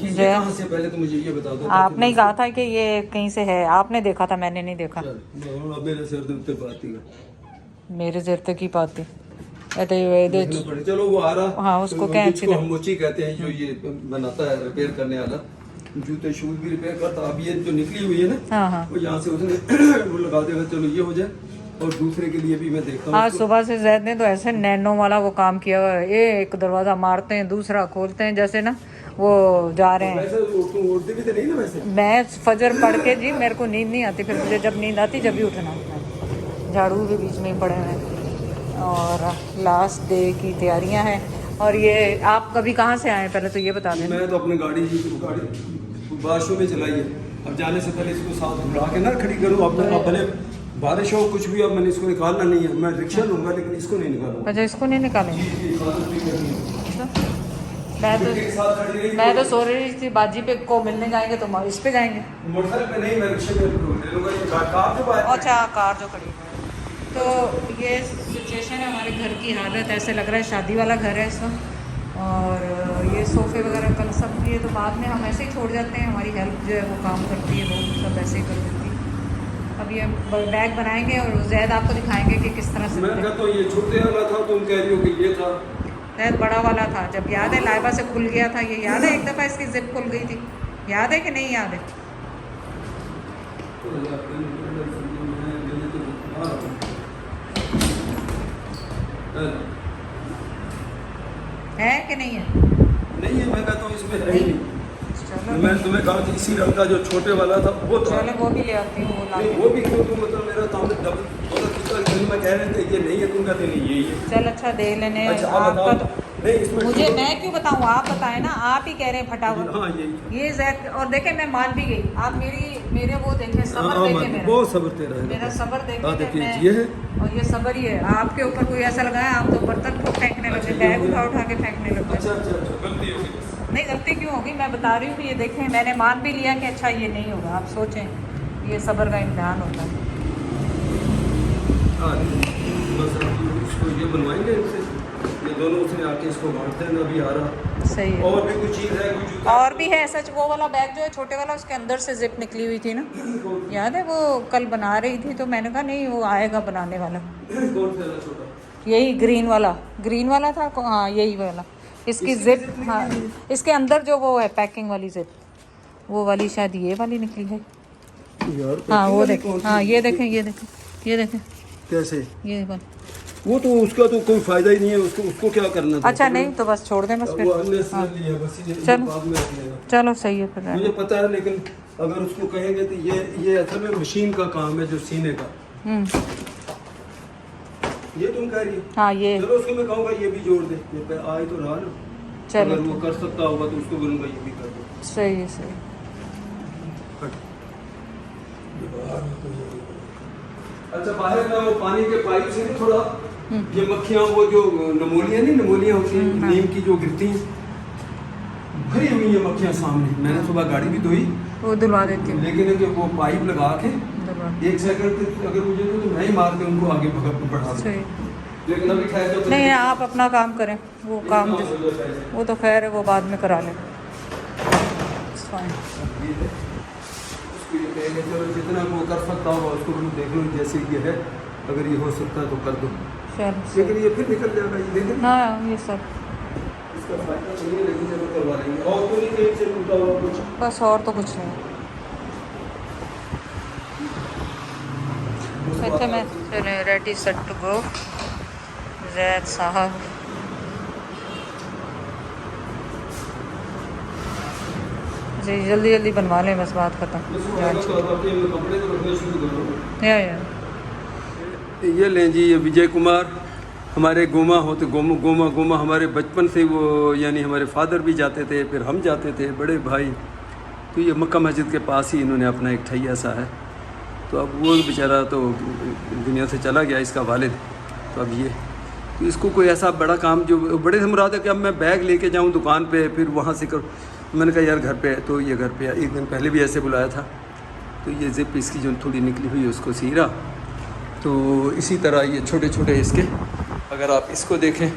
ये कहाँ से, पहले तो मुझे ये बता दो। आपने ही कहा था कि ये कहीं से है, आपने देखा था, मैंने नहीं देखा। मेरे सिर दे उत्ते पाती का, मेरे सिर तक की पाती चलो वो आ रहा। हाँ उसको क्या अच्छी हम मोची कहते हैं, जो ये बनाता है रिपेयर करने वाला, जूते शूज भी रिपेयर करता। अब ये जो निकली हुई है ना, हाँ हाँ वो यहाँ से उसने वो लगा देगा, चलो ये हो जाए। और दूसरे के लिए भी मैं देखता हूँ। आज सुबह से जैद ने तो ऐसे नैनो वाला वो काम किया हुआ है, एक दरवाजा मारते हैं दूसरा खोलते हैं, जैसे ना वो जा रहे हैं। वैसे उठती भी तो नहीं ना वैसे। मैं फजर पढ़ के जी, मेरे को नींद नहीं आती, फिर मुझे जब नींद आती जब भी उठना होता है। झाड़ू के बीच में ही पड़े हुए हैं और लास्ट डे की तैयारियां हैं। और ये आप कभी कहाँ से आए पहले तो ये बता दें। मैं तो अपनी गाड़ी बारिशों में चलाई है। अब जाने से पहले इसको साथ उड़ा के ना खड़ी करूँ। अब भले बारिश हो कुछ भी, अब मैंने इसको निकालना नहीं है। मैं रिक्शा लूँगा लेकिन इसको नहीं निकालूंगा। अच्छा इसको नहीं निकालेंगे। मैं तो सो रही थी बाजी पे को मिलने जाएंगे तो इस पे जाएंगे। मोटरसाइकिल पे नहीं, मैं रिक्शे पे ले लूँगा। ये कार जो बाहर। अच्छा कार जो खड़ी है। तो ये सिचुएशन है हमारे घर की हालत। ऐसे लग रहा है शादी वाला घर है इसका। और ये सोफ़े वगैरह कल सब ये तो बाद में हम ऐसे ही छोड़ जाते हैं। हमारी हेल्प जो है वो काम करती है, वो सब ऐसे ही कर देती है। अब ये बैग बनाएंगे और जैद आपको दिखाएंगे कि किस तरह से। मैं कहता हूँ ये छोटे वाला था, तुम कह रही हो कि ये था। शायद बड़ा वाला था। जब याद है लाइबा से खुल गया था, ये याद है एक दफ़ा इसकी जिप खुल गई थी, याद है कि नहीं याद है? है कि नहीं है? नहीं है, मैं कहता हूँ इसमें है ही नहीं। मैं तुम्हें कहा था इसी रंग का जो छोटे वाला था वो था। चलो वो भी ले आती हूँ। वो भी क्यों, तुम मतलब मेरा सामने डबल मैं कह रहे थे ये नहीं है, तुम कहते नहीं यही है। चल अच्छा दे लेने। अच्छा, आपका तो नहीं इसमें मुझे, मैं क्यों बताऊँ, आप बताएं ना। आप ही कह रहे हैं फटाफट। हाँ यही ये जैद और देखे मैं मान भी गई। आप मेरे वो देखें सब्र देखे मेरा, बहुत सब्र तेरा है। मेरा सब्र हाँ देखे देखिए ये है और ये सब्र ही है। आपके ऊपर कोई ऐसा लगा है आप तो बर्तन को फेंकने लगे, बैग उठा के फेंकने लगे। अच्छा गलती होगी। नहीं गलती क्यों होगी, मैं बता रही हूँ कि ये देखें मैंने मान भी लिया कि अच्छा ये नहीं होगा। आप सोचें, ये सब्र का इम्तिहान होता है। हाँ बस इसको ये बनवाएंगे इनसे, ये दोनों उसने आके इसको बांटते हैं। अभी आ रहा सही है। और भी कुछ चीज़ है, कुछ जूता और भी है सच। वो वाला बैग जो है छोटे वाला, उसके अंदर से जिप निकली हुई थी ना, याद है? वो कल बना रही थी तो मैंने कहा नहीं वो आएगा बनाने वाला। कौन सा है छोटा? यही ग्रीन वाला था। हाँ यही वाला। इसकी जिप, हाँ इसके अंदर जो वो है पैकिंग वाली जिप, वो वाली शायद ये वाली निकली है यार। हाँ वो देखें, हाँ ये देखें, ये देखें कैसे ये वाला। वो तो उसका तो कोई फायदा ही नहीं है। उसको क्या करना था? अच्छा नहीं तो बस छोड़ दें बस फिर। वो unnecessary है, बस ये चलो। बाद में रख लेना। चलो सही है फिर। मुझे पता है लेकिन अगर उसको कहेंगे तो ये असल में मशीन का काम है जो सीने का। ये तुम कह रही है। हाँ ये चलो उसको मैं कहूँगा ये भी जोड़ दे, ये पे आए तो रहा ना। चलो अगर वो कर सकता होगा तो उसको बोलूँगा ये भी कर दो। सही है सही। अच्छा बाहर ना वो पानी के पाइप से भी थोड़ा ये मक्खियाँ, वो जो नमोलियाँ होती हैं नीम की जो गिरती हैं, भरी हुई है मक्खियाँ सामने। मैंने सुबह गाड़ी भी धोई, वो धुलवा देती हूँ। लेकिन कि वो पाइप लगा के 1 सेकंड अगर मुझे तो मैं ही मार के उनको आगे बढ़ा दूँ। लेकिन अभी खैर जो नहीं आप अपना काम करें, वो काम वो तो खैर है, वो बाद में करा लें। चलो जितना वो कर सकता होगा उसको देख लो, जैसे ये है अगर ये हो सकता है तो कर दो। लेकिन ये फिर निकल जाएगा, ये देखें। हाँ ये सब इसका फायदा नहीं है, लेकिन जब करवा लेंगे। और तो नहीं कहीं से टूटा हुआ कुछ? बस और तो कुछ नहीं। अच्छा मैं चले ready set to go. Zaid साहब जी जल्दी जल्दी बनवा लें, बस बात खत्म। या ये लें जी, ये विजय कुमार हमारे गोमा होते, गोमा हमारे बचपन से वो यानी हमारे फादर भी जाते थे, फिर हम जाते थे, बड़े भाई। तो ये मक्का मस्जिद के पास ही इन्होंने अपना एक ठैया सा है। तो अब वो बेचारा तो दुनिया से चला गया, इसका वालिद। तो अब ये तो इसको कोई ऐसा बड़ा काम जो बड़े से मुराद है कि अब मैं बैग लेके जाऊँ दुकान पे फिर वहाँ से करूँ। मैंने कहा यार घर पे है, तो ये घर पे एक दिन पहले भी ऐसे बुलाया था। तो ये जिप इसकी जो थोड़ी निकली हुई है उसको सी रहा। तो इसी तरह ये छोटे छोटे इसके, अगर आप इसको देखें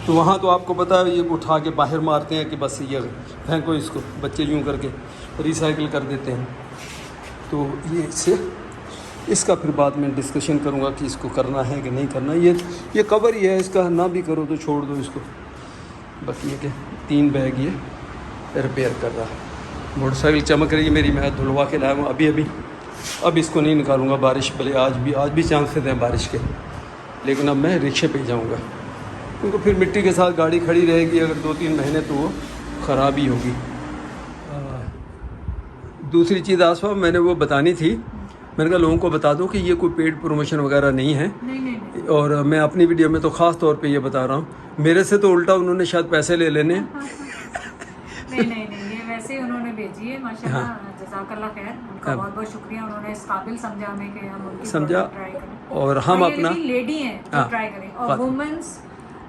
तो वहाँ तो आपको पता है ये उठा के बाहर मारते हैं कि बस ये फेंको इसको, बच्चे यूँ करके रिसाइकिल कर देते हैं। तो ये इसका फिर बाद में डिस्कशन करूँगा कि इसको करना है कि नहीं करना। ये कवर ही है इसका, ना भी करो तो छोड़ दो इसको। बाकी ये कि 3 बैग ये रिपेयर कर रहा। मोटरसाइकिल चमक रही है मेरी, मैं धुलवा के लाया हूँ अभी। अब इसको नहीं निकालूंगा, बारिश भले आज भी चांसेस हैं बारिश के, लेकिन अब मैं रिक्शे पे जाऊँगा क्योंकि फिर मिट्टी के साथ गाड़ी खड़ी रहेगी अगर 2-3 महीने तो वो ख़राब ही होगी। दूसरी चीज़ आसपास मैंने वो बतानी थी, मैंने कहा लोगों को बता दो कि ये कोई पेड प्रमोशन वगैरह नहीं है। नहीं। और मैं अपनी वीडियो में तो ख़ास तौर पे ये बता रहा हूँ, मेरे से तो उल्टा उन्होंने शायद पैसे ले लेने। नहीं, ये वैसे ही उन्होंने भेजी है माशाल्लाह। जज़ाकल्लाह खैर, उनका बहुत बहुत शुक्रिया। उन्होंने इस काबिल समझा हमें कि हम उनकी ट्राई करें और हम अपना लेडी हैं तो ट्राई करें। और वुमेन्स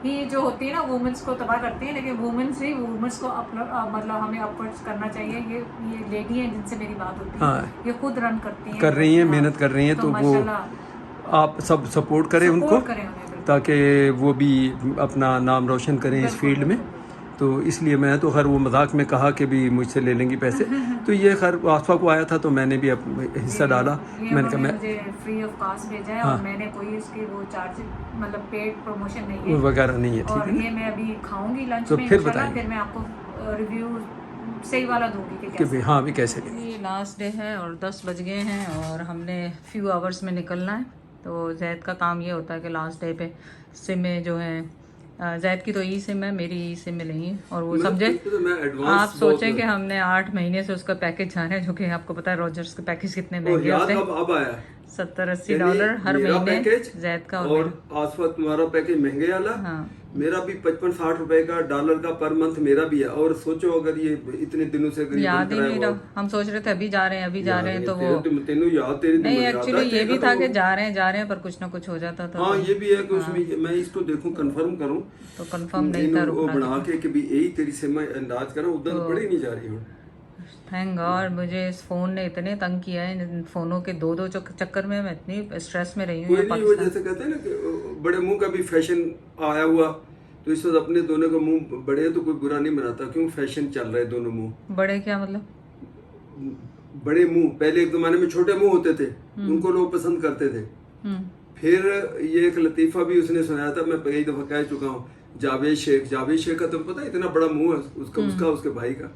ही जो होती है ना, वुमेन्स को तबाह करती हैं, लेकिन वुमेन्स को मतलब हमें अपवर्ड्स करना चाहिए। ये लेडी हैं जिनसे मेरी बात होती है, ये खुद रन कर रही हैं, मेहनत कर रही हैं, तो वो आप सब सपोर्ट करें उनको, ताकि वो भी अपना नाम रोशन करें इस फील्ड में। तो इसलिए मैं तो खैर वो मजाक में कहा कि भी मुझसे ले लेंगी पैसे। तो ये खैर आसफा को आया था तो मैंने भी हिस्सा डाला। मैंने कहा मैं फ्री ऑफ कॉस्ट भेजा है। और मैंने कोई इसके वो चार्ज मतलब पेड प्रमोशन नहीं है वगैरह नहीं है, ठीक है। ये मैं अभी खाऊंगी लंच तो में, फिर बताएंगे, फिर मैं आपको रिव्यू सही वाला दूंगी कि कैसे। हाँ भी कैसे। ये लास्ट डे है और 10 बज गए हैं और हमने फ्यू आवर्स में निकलना है। तो जैद का काम ये होता है कि लास्ट डे पे सिमें जो है, जैद की तो ई सिम है, मेरी ई सिम में नहीं है। और वो समझे आप सोचें कि हमने 8 महीने से उसका पैकेज जा रहे हैं, जो कि आपको पता है रॉजर्स के पैकेज कितने महंगे होते हैं। $70-80 हर महीने जैद का। और आसफा तुम्हारा पैकेज महंगे वाला। हाँ। मेरा भी 55-60 रुपए का डॉलर का पर मंथ मेरा भी है। और सोचो अगर ये इतने दिनों से याद ही नहीं रहा, हम सोच रहे थे अभी जा रहे हैं तो वो नहीं, एक्चुअली ये भी था कि जा रहे हैं पर कुछ ना कुछ हो जाता था। हाँ ये भी है कि उसमें मैं इसको देखूं कंफर्म करूं तो कंफर्म नहीं था, वो बना के कि भी यही तेरी से मैं अंदाज करूं, उधर बड़ी नहीं जा रही हूं। थैंक गॉड मुझे इस फोन ने इतने तंग किया है, इन फोनों के दो चक्कर में मैं इतनी स्ट्रेस में रही हूँ। वो जैसे कहते हैं ना कि बड़े मुंह का भी फैशन आया हुआ, तो इस वक्त अपने दोनों का मुंह बड़े हैं तो कोई बुरा नहीं मनाता, क्यों फैशन चल रहा है दोनों मुंह बड़े। क्या मतलब बड़े मुंह? पहले एक जमाने में छोटे मुंह होते थे, उनको लोग पसंद करते थे। फिर ये एक लतीफा भी उसने सुनाया था, मैं कई दफा कह चुका हूँ, जावेद शेख का तुम पता है इतना बड़ा मुंह है उसका उसके भाई का।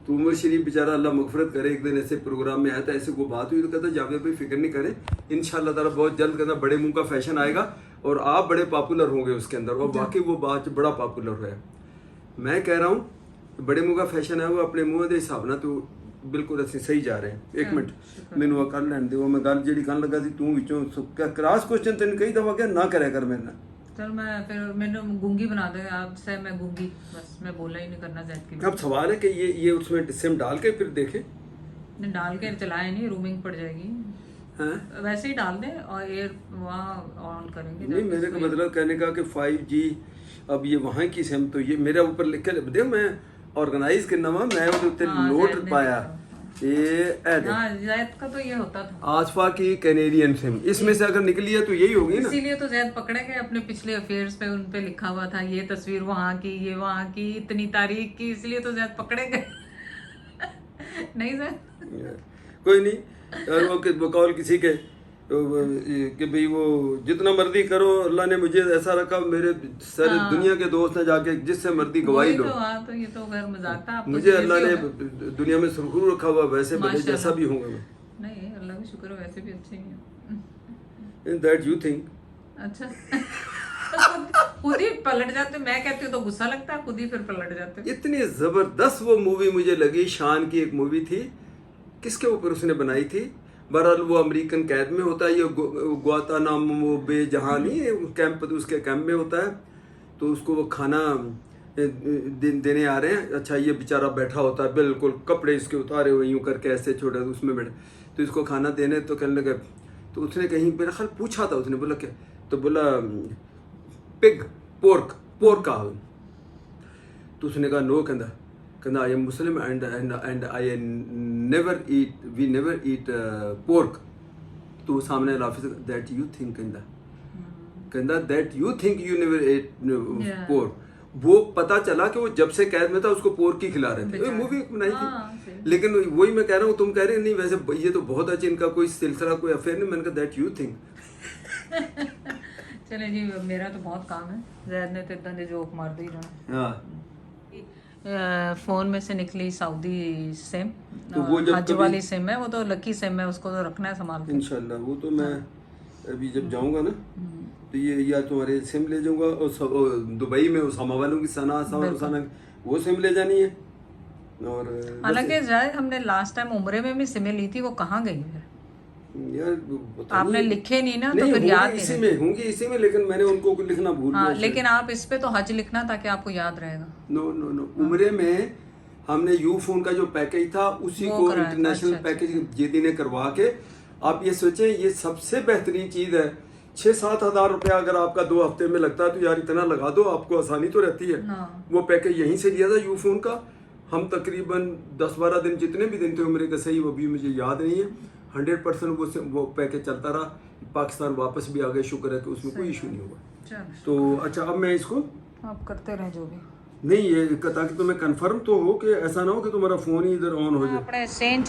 तो उमर शरीफ बेचारा अल्लाह मगफरत करे, एक दिन ऐसे प्रोग्राम में आया था, ऐसे कोई बात हुई तो कहता जावेद भाई फिक्र नहीं करे, इंशाल्लाह ताला बहुत जल्द कहता बड़े मुंह का फैशन आएगा और आप बड़े पॉपुलर होंगे उसके अंदर। और वाकई वो बात बड़ा पॉपुलर है। मैं कह रहा हूँ बड़े मुंह का फैशन है वो अपने मुंह के हिसाब ना तो बिल्कुल असं सही जा रहे हैं। एक मिनट मैनू कर लैन दो, मैं गल जी कहन लगा सी तू विचों क्रॉस क्वेश्चन तेन कई दफा क्या ना करे कर मेरे नाल। चल मैं फिर मैंने गूंगी बना दे आपसे, मैं गूंगी बस, मैं बोला ही नहीं करना जैद की। अब सवाल है कि ये उसमें सिम डाल के फिर देखे, नहीं डाल के चलाए नहीं, रूमिंग पड़ जाएगी। हाँ? वैसे ही डाल दें और एयर वहाँ ऑन करेंगे। नहीं मेरे का मतलब कहने का कि 5G अब ये वहाँ की सिम, तो ये मेरे ऊपर लिख के दे, मैं ऑर्गेनाइज करना वा, मैं उत्ते नोट पाया ये जैद का तो ये होता था आसफा की कैनेडियन सिम, इसमें से अगर निकली है तो यही होगी ना। इसीलिए तो जैद पकड़े गए अपने पिछले अफेयर्स पे, उन पे लिखा हुआ था ये तस्वीर वहाँ की, ये वहाँ की, इतनी तारीख की, इसलिए तो जैद पकड़े गए। नहीं सर कोई नहीं, वो कॉल किसी के कि भाई वो जितना मर्जी करो, अल्लाह ने मुझे ऐसा रखा, मेरे सारे दुनिया के दोस्त ने जाके जिससे मर्जी गवाही लो। तो ये तो खैर मजाक था, मुझे अल्लाह ने दुनिया में सुरखरू रखा हुआ, वैसे भले जैसा भी होगा मैं। नहीं अल्लाह का शुक्र है, वैसे भी अच्छे ही हैं। That you think. अच्छा खुद ही पलट जाते, मैं कहती हूँ तो गुस्सा लगता है, खुद ही फिर पलट जाते। इतनी जबरदस्त वो मूवी मुझे लगी, शान की एक मूवी थी, किसके ऊपर उसने बनाई थी, बहरहाल वो अमेरिकन कैद में होता है, ये ग्वांतानामो बे जहाँ नहीं कैंप, उसके कैंप में होता है। तो उसको वो खाना देने आ रहे हैं, अच्छा ये बेचारा बैठा होता है बिल्कुल कपड़े इसके उतारे हुए यूँ करके ऐसे छोटे उसमें बैठे, तो इसको खाना देने तो कहने लगे, तो उसने कहीं मेरा ख्याल पूछा था, उसने बोला क्या, तो बोला पिग पोर्क का, तो उसने कहा नो, कहना I am Muslim and I never eat pork. तो वो सामने लाफिज दैट यू थिंक कहना that you think you never ate pork. वो पता चला कि वो जब से कैद में था उसको पोर्की खिला रहे थे, बेचारा। मूवी बनाई हाँ, थी। सही। लेकिन वही मैं कह रहा हूँ, तुम कह रहे नहीं वैसे ये तो बहुत अच्छा, इनका कोई सिलसिला कोई अफेयर नहीं। मैंने कहा दैट यू थिंक। चले जी, मेरा तो बहुत काम है, जैद ने तो इतना दे जोक मार दी ना। हाँ फोन में से निकली सऊदी सिम, तो वो जब हज कभी- वाली सिम है, वो तो लकी सिम है, उसको तो रखना है संभाल के। इंशाल्लाह वो तो मैं अभी जब जाऊंगा ना तो ये या तुम्हारे सिम ले जाऊंगा, और दुबई में उसामा वालों की सना वो सिम ले जानी है। और हालांकि जायद हमने लास्ट टाइम उम्रे में भी सिमें ली थी, वो कहाँ गई फिर? यार पता आपने नहीं। लिखे नहीं ना, तो नहीं, फिर होंगी याद इसी नहीं में होंगी इसी में, लेकिन मैंने उनको लिखना भूल हाँ, गया। लेकिन आप इस पे तो हज लिखना ताकि आपको याद रहेगा। नो नो नो, उम्रे में हमने यू फोन का जो पैकेज था उसी वो को कराया था, इंटरनेशनल अच्छा, पैकेज जेदी ने करवा के, आप ये सोचें ये सबसे बेहतरीन चीज है। 6-7 हज़ार रुपया अगर आपका 2 हफ्ते में लगता है तो यार इतना लगा दो, आपको आसानी तो रहती है। हाँ। वो पैकेज यहीं से लिया था यू फोन का। हम तकरीबन 10-12 दिन, जितने भी दिन थे उम्रे के, सही वो भी मुझे याद नहीं है, 100% वो पैकेज चलता रहा। पाकिस्तान वापस भी आ गए, शुक्र है कि उसमें कोई इशू नहीं हुआ। चलो तो अच्छा, अब मैं इसको आप करते रहे जो भी। नहीं, ये ताकि तुम्हें कंफर्म तो हो कि ऐसा ना हो कि तुम्हारा फोन ही इधर ऑन हो जाए। अपने सेन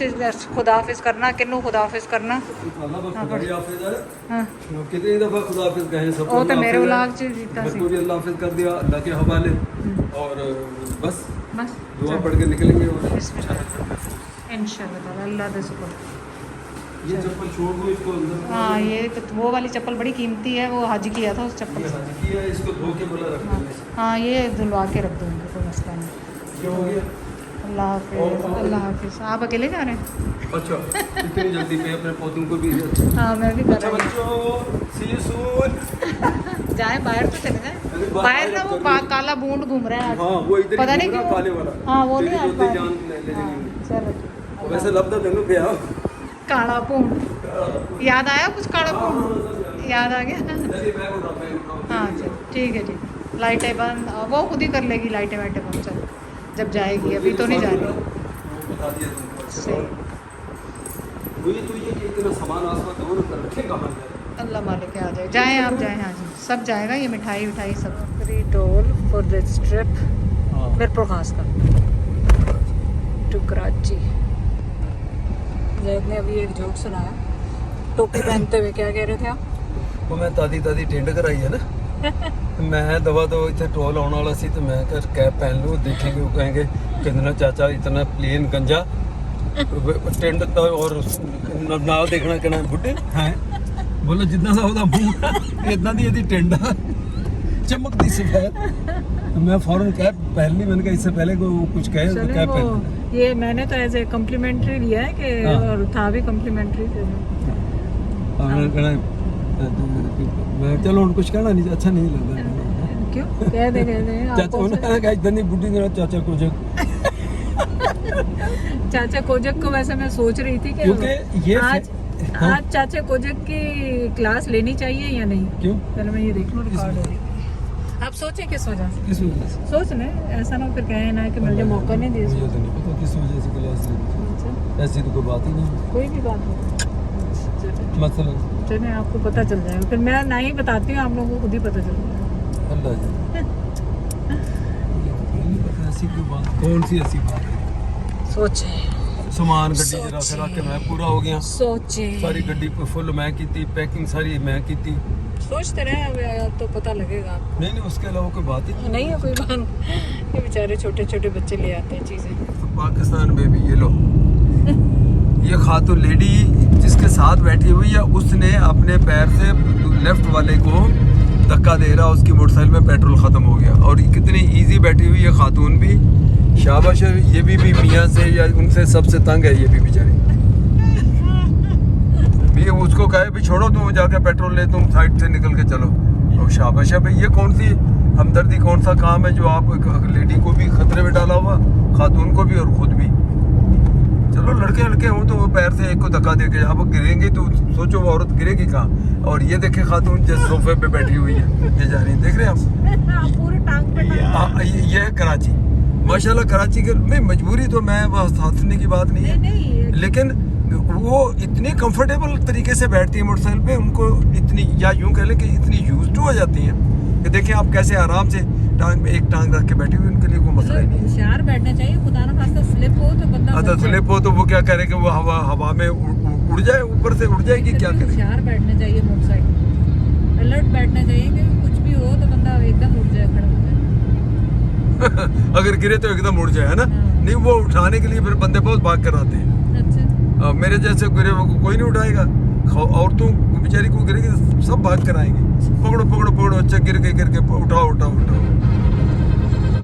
खुदाफिज करना, किन्नू खुदाफिज करना। हाँ, कितनी दफा खुदा हाफिज कहे सब। वो तो मेरे व्लॉग च जीता सी। को भी अल्लाह हाफिज कर दिया अल्लाह के हवाले, और बस बस दुआ पढ़ के निकलेंगे। और इंशाल्लाह ताला अल्लाह दे शुक्र। ये चप्पल छोड़ दो इसको अंदर। हाँ, ये वो वाली चप्पल बड़ी कीमती है, वो हज किया था उस चप्पल ये से। हज की है, इसको धो के बोला रख देंगे। हाँ, ये धुलवा के रख दूँगी, कोई मसला नहीं। क्या हो गया? अल्लाह हाफिज, अल्लाह हाफिज। आप अकेले जा रहे हैं? अच्छा, इतनी जल्दी पे अपने पौधों को भी। हाँ, मैं भी कर अच्छा रही बच्चों, सी यू सून। हूँ। जाए बाहर तो चले जाए। बाहर ना वो काला बूंद घूम रहा है आज। हाँ, वो इधर ही पता नहीं घूम रहा, क्यों। काले वाला। हाँ, वो तेरी नहीं आज जोते बाहर। जान ले हाँ, लेंगे। चलो। वैसे लब्धा तेनू पे आओ। काला पूंड याद आया कुछ? काला पूंड याद आ गया? हाँ चल ठीक है, ठीक। लाइटें बंद, वो खुद ही कर लेगी लाइटें वाइटें बंद। चल जब जाएगी, अभी तो नहीं जा रही। सही। वही तो ये कि इतना सामान आसपास हो ना, रखे कहाँ है? अल्लाह मालिक आ जाए। जाएँ आप जाएँ। हाँ जी, सब जाएगा, ये मिठाई विठाई सब। Free toll for this trip Mirpur खास का टू कराची। जैद ने अभी एक जोक सुनाया टोपी पहनते हुए। क्या कह रहे थे आप? वो मैं तादी टेंड कराई है ना। मैं दवा तो इतने टोल आने वाला सी, तो मैं कर कैप पहन लूँ, देखेंगे वो कहेंगे कितना चाचा इतना प्लेन गंजा टेंड तो, और नाल देखना कहना बुढ़े हैं। बोलो जितना सा होता मुंह इतना दी यदि टेंडा चमकती सफेद। मैं फौरन कैप पहन ली। मैंने कहा इससे पहले को कुछ कहे तो चले कैप वो पहन। ये मैंने तो एज ए कम्प्लीमेंट्री लिया है कि हाँ। और था भी कम्प्लीमेंट्री। मैं चलो कुछ कहना नहीं, अच्छा नहीं लगा। क्यों? कह दे चाचा आपको। उन्होंने कहा इतनी बुढ़ी मेरा चाचा को जो, चाचा कोजक को वैसे मैं सोच रही थी कि क्योंकि ये आज हाँ? आज चाचा कोजक की क्लास लेनी चाहिए या नहीं। क्यों? पहले मैं ये देख लूँ रिकॉर्ड हो रही है। आप सोचें किस वजह से? किस वजह से? सोच लें, ऐसा ना फिर कहें ना कि मुझे मौका नहीं दिया। मुझे तो नहीं पता किस वजह से क्लास लेनी। ऐसी तो कोई बात ही नहीं। कोई भी बात हो मतलब चलिए, आपको पता चल जाएगा। फिर मैं ना ही बताती हूँ, आप लोगों को खुद ही पता चल जाएगा। अल्लाह जी नहीं पता ऐसी कोई बात, कौन सी ऐसी बात है? सोचें, सामान गड्डी जरा से रख के मैं पूरा हो गया। सोचें। सारी गड्डी फुल मैं की थी, पैकिंग सारी मैं की थी। सोचते रहे, अब तो पता लगेगा आपको। नहीं नहीं, उसके अलावा कोई बात ही नहीं। नहीं है कोई बात। ये बेचारे छोटे छोटे बच्चे ले आते हैं चीज़ें। तो पाकिस्तान में भी ये लो ये खातून लेडी जिसके साथ बैठी हुई है, उसने अपने पैर से लेफ्ट वाले को धक्का दे रहा, उसकी मोटरसाइकिल में पेट्रोल ख़त्म हो गया। और कितनी इजी बैठी हुई है खातून भी, शाबाश है। ये भी मियाँ से या उनसे सबसे तंग है ये भी बेचारी। भी उसको कहे भी छोड़ो, तुम जाके पेट्रोल ले, तुम साइड से निकल के चलो। तो शाबाश है भाई, ये कौन सी हमदर्दी, कौन सा काम है जो आप लेडी को भी खतरे में डाला हुआ, खातून को भी और खुद भी। चलो लड़के लड़के हों तो वो पैर से एक को धक्का देके, अब गिरेंगे तो सोचो वो औरत गिरेगी कहाँ। और ये देखे खातून जिस सोफे पे बैठी हुई है, ये जा रही है, देख रहे हैं आप? पूरे टांग पे टांग। ये है कराची। माशाल्लाह कराची के में मजबूरी तो मैं बस हंसने की बात नहीं है, नहीं, लेकिन वो इतनी कंफर्टेबल तरीके से बैठती है मोटरसाइकिल पे, उनको इतनी, या यूं कह लें कि इतनी यूज्ड टू हो जाती हैं कि देखें आप कैसे आराम से टांग में एक टांग रख के बैठी हुई, उनके लिए कोई मसला ही मतलब नहीं है। होशियार बैठना चाहिए, खुदा ना खास्ता स्लिप हो तो बंदा अच्छा मर जाए। स्लिप हो तो वो क्या करे कि वो हवा में उड़ जाए, ऊपर से उड़ जाएगी, क्या करे? होशियार बैठना चाहिए मोटरसाइकिल, अलर्ट बैठना चाहिए कि कुछ भी हो तो बंदा एकदम उठ जाए, खड़ा हो जाए। अगर गिरे तो एकदम उड़ जाए, है ना? हाँ। नहीं, वो उठाने के लिए फिर बंदे बहुत भाग कर आते हैं। अच्छा मेरे जैसे गिरे वो कोई नहीं उठाएगा, औरतों बेचारी को गिरेगी तो सब भाग कर आएंगे, पकड़ो पकड़ो पकड़ो, अच्छा गिर के उठाओ उठाओ उठाओ।